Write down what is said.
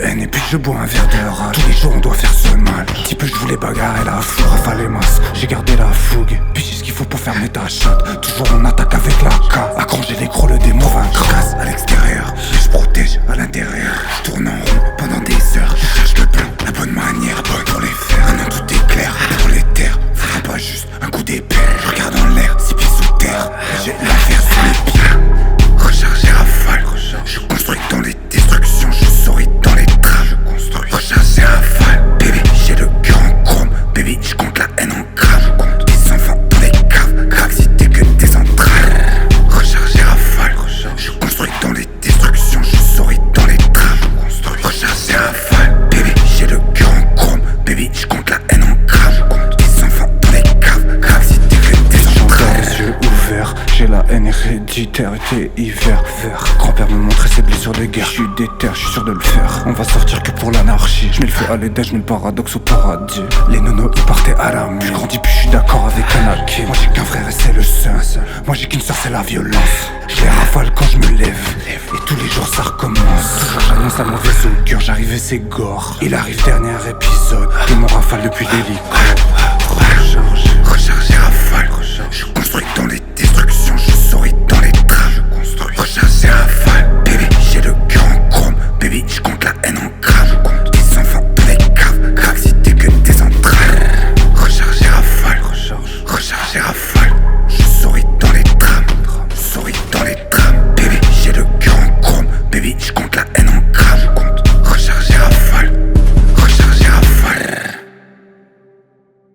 haine et puis je bois un verre de rage. Tous les jours on doit faire ce mal. Petit peu je voulais bagarrer la foule, rafale masse. J'ai gardé la fougue, puis j'ai ce qu'il faut pour fermer ta chatte. Toujours on attaque avec la K. À granger les gros, le démon vaincra. Je casse à l'extérieur, mais je protège à l'intérieur. Je tourne en rond pendant des heures. Je cherche le plan, la bonne manière, bonne pour les faire. Maintenant tout est clair, pour les terres. Faudra pas juste un coup d'épée. Je regarde en l'air, 6 pieds sous terre. J'ai l'affaire sous les pieds. Recharger rafale, je construis dans les destructions, je souris dans les trames. Je construis, recharger rafale. Baby, j'ai le cœur en chrome. Baby, je compte la haine en grammes. Je compte des enfants dans les caves. Craque si t'es que des entrailles. Recharger rafale, je construis dans les destructions, je souris dans les trames. Je construis, recharger rafale. Baby, j'ai le cœur en chrome. Baby, je compte la haine en grammes. Je compte des enfants dans les caves. Craque si t'es que des entrailles. Les yeux ouverts, j'ai la haine héréditaire, été hiver vert. Grand-père me montrait ses blessures de guerre. Je suis déter, je suis sûr de le faire. On va sortir que pour l'anarchie. Je mets le feu à l'aide, je mets le paradoxe au paradis. Les nonos ils partaient à la mue. Je grandis puis je suis d'accord avec Anakin. Moi j'ai qu'un frère et c'est le seul. Moi j'ai qu'une soeur, c'est la violence. Je les rafale quand je me lève. Et tous les jours ça recommence. Toujours j'annonce à mauvaise augure, j'arrive et c'est gore. Il arrive dernier épisode. Et mon rafale depuis l'hélico.